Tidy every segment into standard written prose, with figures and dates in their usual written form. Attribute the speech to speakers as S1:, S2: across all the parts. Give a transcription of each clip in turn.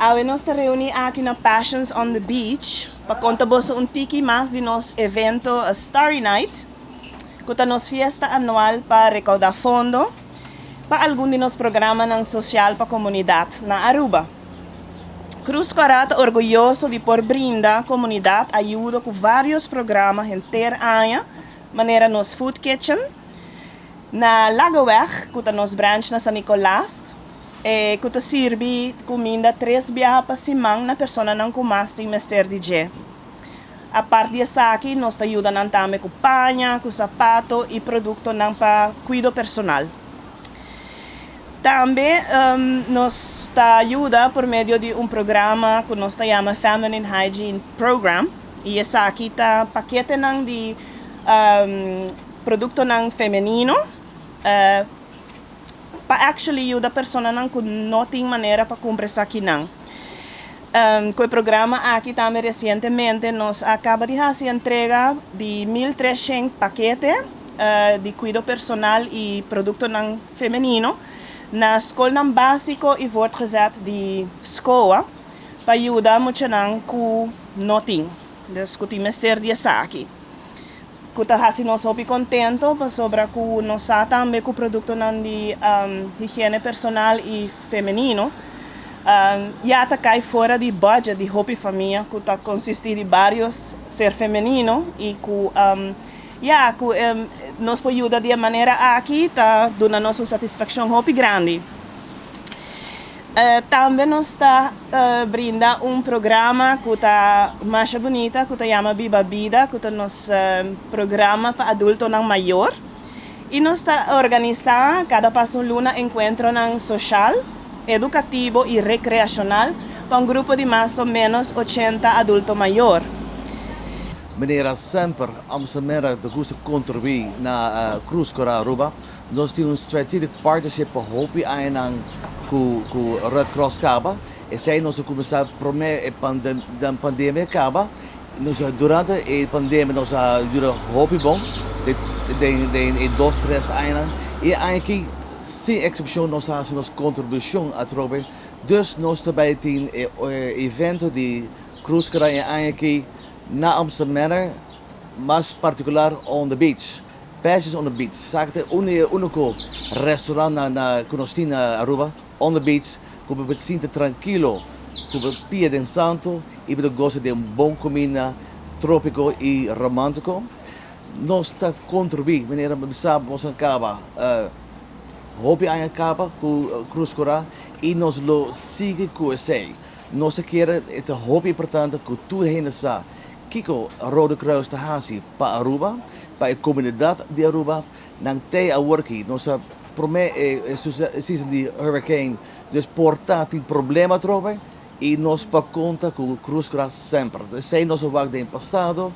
S1: Hoy nos reúne aqui na Passions on the Beach para contar um tiki mais de nosso evento a Starry Night, que é nossa festa anual para recaudar fundo para algum de nossos programas social para a comunidade na Aruba. Cruz Coral está orgulhoso de por brindar a comunidade ajuda com vários programas inteiro ano, maneira nos Food Kitchen, na Lagoweg, que é nosso branch na San Nicolás, que serve comida 3 dias para semana na pessoa não começa em Mr. DJ. A parte disso aqui, nós ajudamos também com panha, com sapato e produto para cuidado personal. Também nos ajuda por meio de programa que nós chamamos Feminine Hygiene Program. E esse aqui está paquete de produto feminino para ajudar a pessoa que não tem maneira para comprar isso aqui. Com o programa aqui também recentemente nós acaba de fazer entrega de 1.300 paquetes de cuidado personal e produto feminino na escola básica e wordt gezet de escola para ajudar muito com não tem. Dus que temos ter de aqui. Que está assim nós muito contento sobre que nós também com produto de higiene personal e feminino já está cai fora de budget de Hopi Família que está consiste de vários ser feminino e que nos pode ajudar de maneira aqui está dando nossa satisfação Hopi grande. Também nós está brinda programa que está mais bonita que se chama Viva Vida que é nosso programa para adulto não maior e nós está organizar cada passo luna encontro social, educativo e recreacional para grupo de mais ou menos 80 adulto maior.
S2: Meneer sempre Amsterdam de goede contributie na Cruz Coral Aruba. Nós temos um strategic partnership para Hopi com Red Cross Caba. E se nós começamos a pandemia Caba, durante a pandemia nós ajudamos Hopi bom de 2-3 anos. E aqui sem exibição nós fazemos contribuição a trobe. Dus nós também temos evento de Cruz Coral aqui na Amsterdam, mais particular on the beach. Passions on the beach. Sakte único restaurante que nós temos na Aruba, on the beach, que você se sente tranquilo, que você pia de santo e você gosta de boa comida trópico e romântico. Nós está contribuindo, maneira que sabemos acaba, Hopi acaba com Cruz Coral e nós lo sigue com esse. Nós queremos é Hopi importante que tu ainda sabe. Kiko Rode Kruis te hasi para Aruba, para a comunidade de Aruba, nang te a worki, nós season de hurricane, dus portátil problema trobe, e nós para conta com Cruz Coral sempre. Sei nós wak de passado,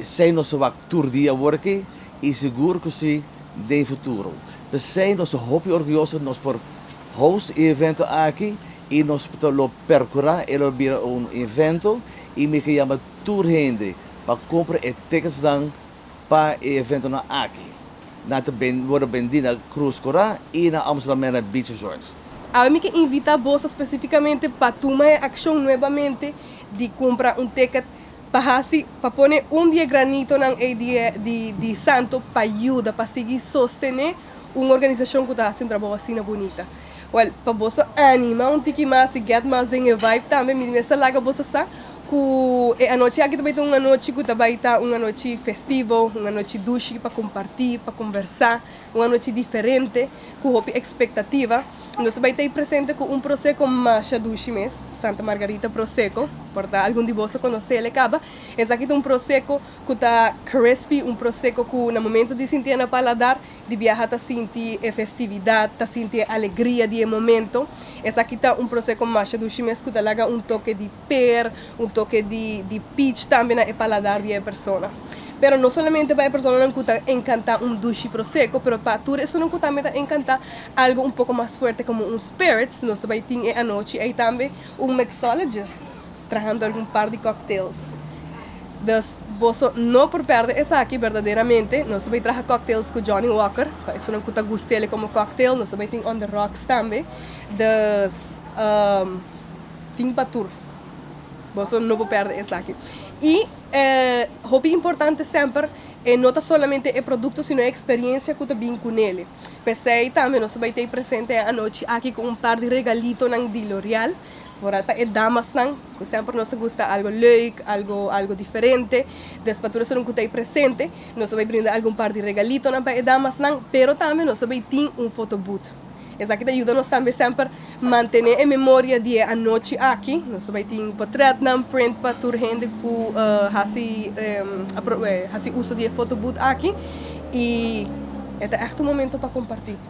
S2: sei nós wak tour dia worki, e seguro que sim de futuro. Sei nós hopi orgulhoso nós por host evento aqui, e nós lo percorrer ele vira evento e me chama tour gente para comprar tickets dan para evento na aqui na worden vendida Cruz Coral e na Amsterdam Beach Resort.
S3: A mim que invita a bolsa especificamente para tomar ação novamente de comprar ticket para pôr dia granito na dia de santo para ajudar para seguir sostener uma organização que está fazendo um trabalho assim bonita. Well, para você animar tiki mais e get mais de vibe também, me nessa laga você sabe que a noite aqui também tem uma noite que também está uma noite festiva, uma noite doce para compartilhar, para conversar, uma noite diferente, com expectativa. Nós também tem presente com prosecco mais doce mesmo, Santa Margarita Prosecco, porta algum de vocês conhece ele acaba. Esse aqui tem prosecco que está crispy, prosecco que no momento de sentir na paladar, de viajar está sentir festividade, está sentir alegria de momento. Esse aqui está prosecco mais doce mesmo que está toque de per, toque de peach também na paladar de pessoa. Pero não somente para a pessoa não custa encantar dulce prosecco, pero para tudo isso não custa também encantar algo pouco mais forte como spirits. Nós também temos a noite aí também mixologist trazendo algum par de cocktails. Dus você não por perder essa aqui verdadeiramente. Nós também traz cocktails com Johnny Walker. Isso não custa gostele como cocktail. Nós também temos on the rocks também. Dus ting patur. Você não pode perder isso aqui. E o que é importante sempre é não solamente o produto, sino a experiência que você tem com ele. Pensei também, nós vamos ter presente à noite aqui com par de regalitos de L'Oreal. Vooral para damas que sempre nos gusta algo leuk, algo diferente. Después tú não que presente, nós vamos brindar algum par de regalitos para damas pero também nós vamos ter fotoboot. Isso aqui ajuda-nos também sempre a manter a memória de a noite aqui. Nós vamos ter portrait, print para toda gente que faz uso de fotoboot aqui. E é echt um momento para compartilhar.